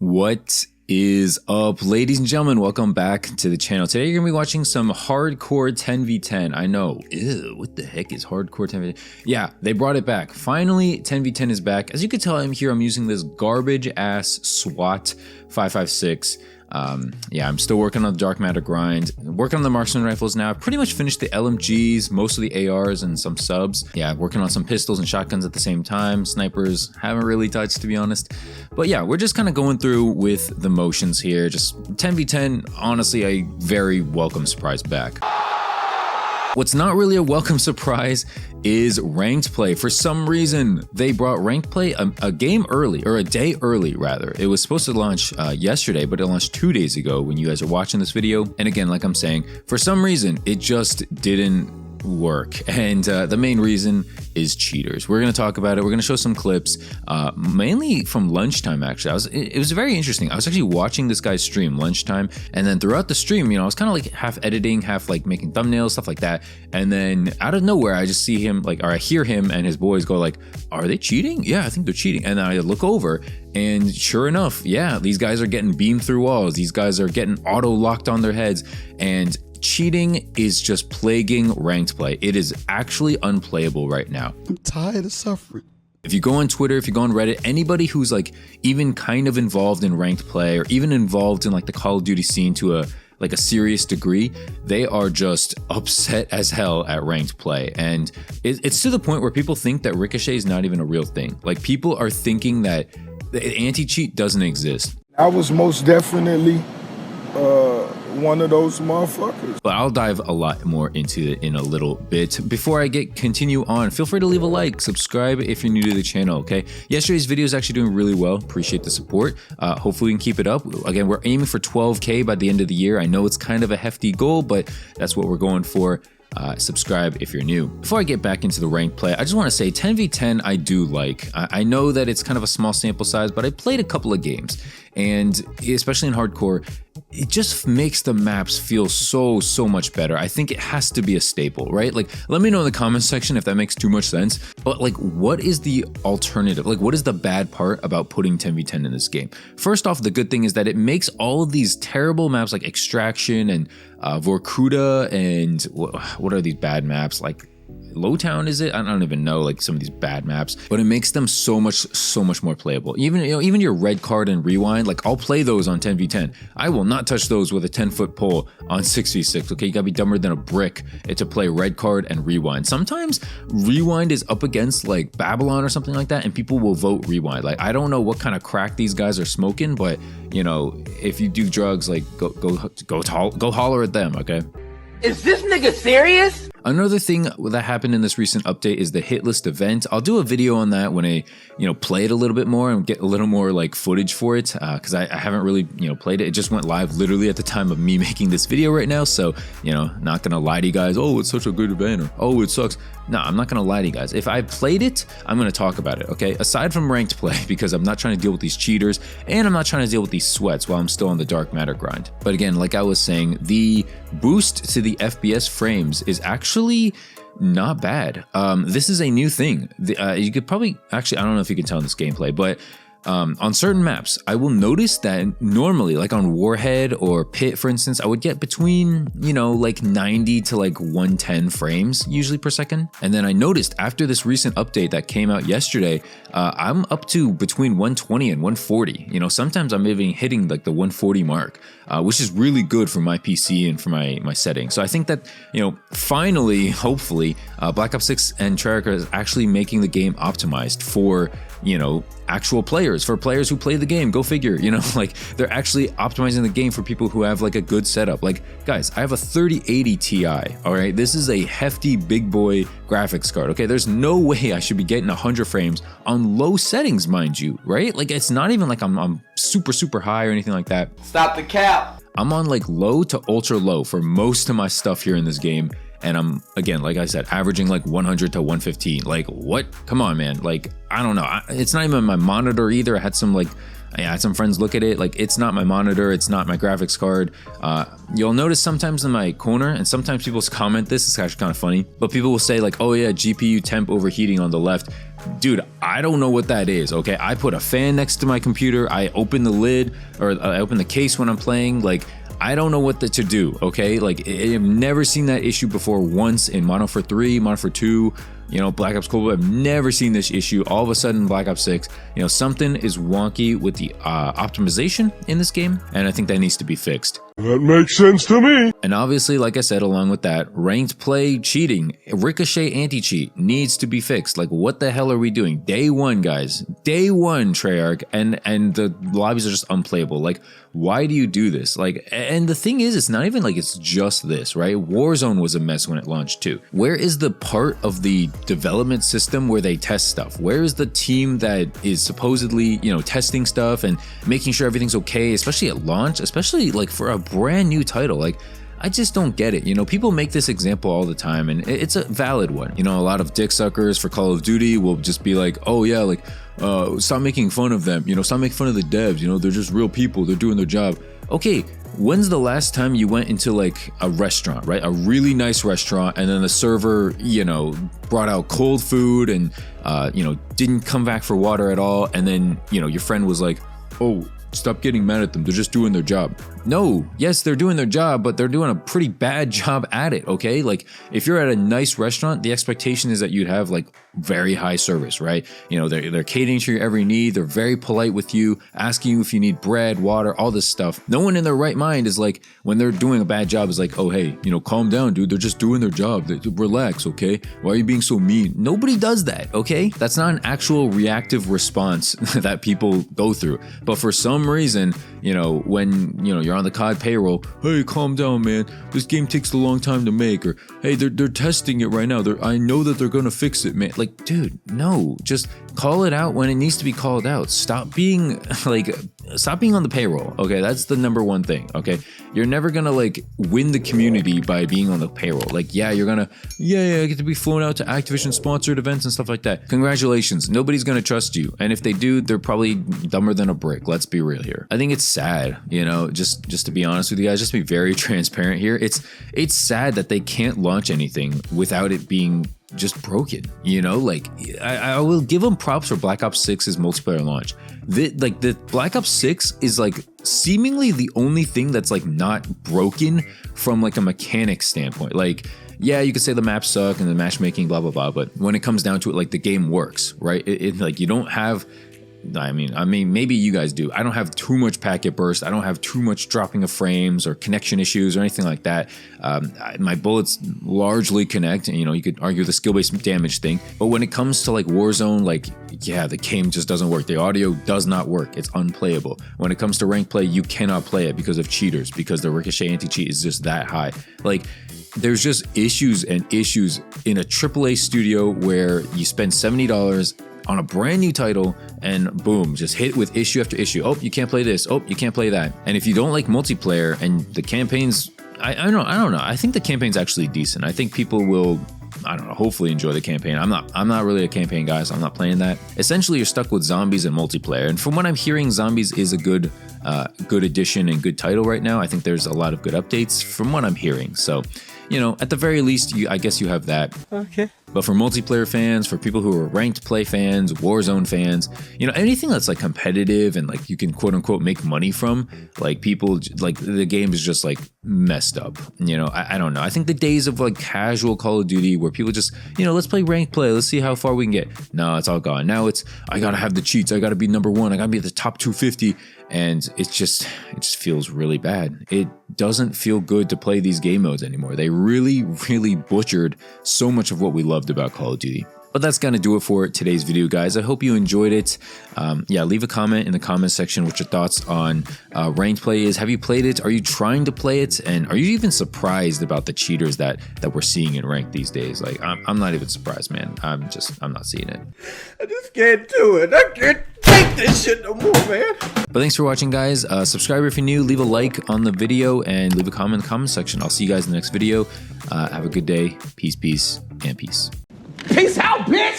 What is up, ladies and gentlemen? Welcome back to the channel. Today you're gonna be watching some hardcore 10v10. I know, ew, what the heck is hardcore 10v10? Yeah, they brought it back. Finally, 10v10 is back. As you can tell, I'm using this garbage ass SWAT 556. Yeah, I'm still working on the dark matter grind, working on the marksman rifles now. I've pretty much finished the LMGs, most of the ARs and some subs. Yeah, working on some pistols and shotguns at the same time. Snipers haven't really touched, to be honest. But yeah, we're just kind of going through with the motions here. Just 10v10, honestly, a very welcome surprise back. What's not really a welcome surprise is ranked play. For some reason, they brought ranked play a game early, or a day early rather. It was supposed to launch yesterday, but it launched 2 days ago when you guys are watching this video. And again, like I'm saying, for some reason, it just didn't work. And the main reason is cheaters. We're going to talk about it. We're going to show some clips, mainly from lunchtime, actually. It was very interesting. I was actually watching this guy's stream lunchtime, and then throughout the stream, you know, I was kind of like half editing, half like making thumbnails, stuff like that. And then out of nowhere, I just see him like, or I hear him and his boys go like, are they cheating? Yeah, I think they're cheating. And then I look over, and sure enough, yeah, these guys are getting beamed through walls. These guys are getting auto locked on their heads, and cheating is just plaguing ranked play. It is actually unplayable right now. I'm tired of suffering. If you go on Twitter, if you go on Reddit, anybody who's like even kind of involved in ranked play or even involved in like the Call of Duty scene to a serious degree, they are just upset as hell at ranked play. And it's to the point where people think that Ricochet is not even a real thing. Like, people are thinking that the anti-cheat doesn't exist. I was most definitely one of those motherfuckers. But I'll dive a lot more into it in a little bit. Before I continue on, feel free to leave a like, subscribe if you're new to the channel, okay? Yesterday's video is actually doing really well. Appreciate the support. Hopefully we can keep it up. Again, we're aiming for 12K by the end of the year. I know it's kind of a hefty goal, but that's what we're going for. Subscribe if you're new. Before I get back into the ranked play, I just want to say 10v10 I do like. I know that it's kind of a small sample size, but I played a couple of games, and especially in hardcore, it just makes the maps feel so much better. I think it has to be a staple, right? Like, let me know in the comments section if that makes too much sense, but like, what is the alternative? Like, what is the bad part about putting 10v10 in this game? First off, the good thing is that it makes all of these terrible maps like Extraction and Vorkuta and what are these bad maps, like Lowtown, is it? I don't even know, like some of these bad maps, but it makes them so much more playable. Even, you know, even your red card and rewind, like I'll play those on 10v10. I will not touch those with a 10-foot pole on 6v6. Okay, you gotta be dumber than a brick to play red card and rewind. Sometimes rewind is up against like Babylon or something like that, and people will vote rewind. Like, I don't know what kind of crack these guys are smoking, but you know, if you do drugs, like go holler at them, okay? Is this nigga serious? Another thing that happened in this recent update is the hit list event. I'll do a video on that when I, play it a little bit more and get a little more like footage for it, because I haven't really, played it. It just went live literally at the time of me making this video right now. So, not gonna lie to you guys, oh, it's such a good event, or oh, it sucks. No, I'm not gonna lie to you guys. If I played it, I'm gonna talk about it, okay? Aside from ranked play, because I'm not trying to deal with these cheaters, and I'm not trying to deal with these sweats while I'm still on the dark matter grind. But again, like I was saying, the boost to the FPS frames is actually not bad. This is a new thing. You could probably, actually, I don't know if you can tell in this gameplay, but on certain maps, I will notice that normally, like on Warhead or Pit, for instance, I would get between, like 90 to like 110 frames usually per second. And then I noticed after this recent update that came out yesterday, I'm up to between 120 and 140. Sometimes I'm even hitting like the 140 mark, which is really good for my PC and for my settings. So I think that, finally, hopefully, Black Ops 6 and Treyarch is actually making the game optimized for, actual players, for players who play the game. Go figure, like they're actually optimizing the game for people who have like a good setup. Like, guys, I have a 3080 Ti, all right? This is a hefty big boy graphics card, okay? There's no way I should be getting 100 frames on low settings, mind you, right? Like, it's not even like I'm super high or anything like that. Stop the cap. I'm on like low to ultra low for most of my stuff here in this game. And I'm, again, like I said, averaging like 100 to 115. Like, what? Come on, man. Like, I don't know. It's not even my monitor either. I had some friends look at it. Like, it's not my monitor. It's not my graphics card. You'll notice sometimes in my corner, and sometimes people comment this, it's actually kind of funny, but people will say like, oh yeah, GPU temp overheating on the left. dude, I don't know what that is, okay? I put a fan next to my computer, I open the lid, or I open the case when I'm playing, like, I don't know what to do, okay? Like, I've never seen that issue before once in Modern Warfare 3, Modern Warfare 2, you know, Black Ops Cold War. I've never seen this issue. All of a sudden, Black Ops 6, you know, something is wonky with the optimization in this game, and I think that needs to be fixed. That makes sense to me. And obviously, like I said, along with that, ranked play cheating, Ricochet Anti-Cheat needs to be fixed. Like, what the hell are we doing? Day one, guys. Day one, Treyarch, and the lobbies are just unplayable. Like, why do you do this? Like, and the thing is, it's not even like it's just this, right? Warzone was a mess when it launched too. Where is the part of the development system where they test stuff? Where is the team that is supposedly, you know, testing stuff and making sure everything's okay, especially at launch, especially like for a brand new title? Like, I just don't get it. You know, people make this example all the time, and it's a valid one. You know, a lot of dick suckers for Call of Duty will just be like, oh yeah, like, stop making fun of them. You know, stop making fun of the devs. You know, they're just real people. They're doing their job. Okay, when's the last time you went into like a restaurant, right? A really nice restaurant, and then the server, you know, brought out cold food and, you know, didn't come back for water at all. And then, you know, your friend was like, oh, stop getting mad at them. They're just doing their job. No, yes, they're doing their job, but they're doing a pretty bad job at it, okay? Like, if you're at a nice restaurant, the expectation is that you'd have like very high service, right? You know, they're catering to your every need. They're very polite with you, asking you if you need bread, water, all this stuff. No one in their right mind is like, when they're doing a bad job, is like, oh, hey, you know, calm down, dude. They're just doing their job. Relax, okay? Why are you being so mean? Nobody does that, okay? That's not an actual reactive response that people go through. But for some reason, you know, when, you know, you're on the COD payroll, hey, calm down, man. This game takes a long time to make. Or, hey, they're testing it right now. I know that they're gonna fix it, man. Like, dude, no, just call it out when it needs to be called out. Stop being on the payroll. Okay, that's the number one thing. Okay, you're never gonna like win the community by being on the payroll. Like, yeah, you're gonna, I get to be flown out to Activision sponsored events and stuff like that. Congratulations, nobody's gonna trust you, and if they do, they're probably dumber than a brick. Let's be real here. I think it's sad, you know, just to be honest with you guys, just to be very transparent here. It's sad that they can't launch anything without it being just broken, you know. Like, I will give them props for Black Ops 6's multiplayer launch. The Black Ops 6 is like seemingly the only thing that's like not broken from like a mechanic standpoint. Like, yeah, you could say the maps suck and the matchmaking, blah blah blah, but when it comes down to it, like, the game works, right? It like, you don't have, I mean, maybe you guys do. I don't have too much packet burst. I don't have too much dropping of frames or connection issues or anything like that. My bullets largely connect, and, you know, you could argue the skill-based damage thing. But when it comes to like Warzone, like, yeah, the game just doesn't work. The audio does not work. It's unplayable. When it comes to ranked play, you cannot play it because of cheaters, because the Ricochet Anti-Cheat is just that high. Like, there's just issues and issues in a AAA studio where you spend $70 on a brand new title and boom, just hit with issue after issue. Oh, you can't play this. Oh, you can't play that. And if you don't like multiplayer and the campaigns, I don't know. I think the campaign's actually decent. I think people will, I don't know, hopefully enjoy the campaign. I'm not really a campaign guy, so I'm not playing that. Essentially, you're stuck with zombies and multiplayer. And from what I'm hearing, zombies is a good addition and good title right now. I think there's a lot of good updates from what I'm hearing. So, you know, at the very least, I guess you have that. Okay. But for multiplayer fans, for people who are ranked play fans, Warzone fans, you know, anything that's like competitive and like you can quote unquote make money from, like, people, like, the game is just like messed up. You know, I don't know. I think the days of like casual Call of Duty where people just, you know, let's play ranked play, let's see how far we can get. No, it's all gone. Now it's, I gotta have the cheats, I gotta be number one, I gotta be at the top 250. And it just feels really bad. It doesn't feel good to play these game modes anymore. They really, really butchered so much of what we loved about Call of Duty. But that's gonna do it for today's video, guys. I hope you enjoyed it. Yeah, leave a comment in the comment section what your thoughts on ranked play is. Have you played it? Are you trying to play it? And are you even surprised about the cheaters that we're seeing in ranked these days? Like, I'm not even surprised, man. I'm not seeing it. I just can't do it. I can't take this shit no more, man. But thanks for watching, guys. Subscribe if you're new, leave a like on the video, and leave a comment in the comment section. I'll see you guys in the next video. Have a good day. Peace, and peace. Peace out, bitch!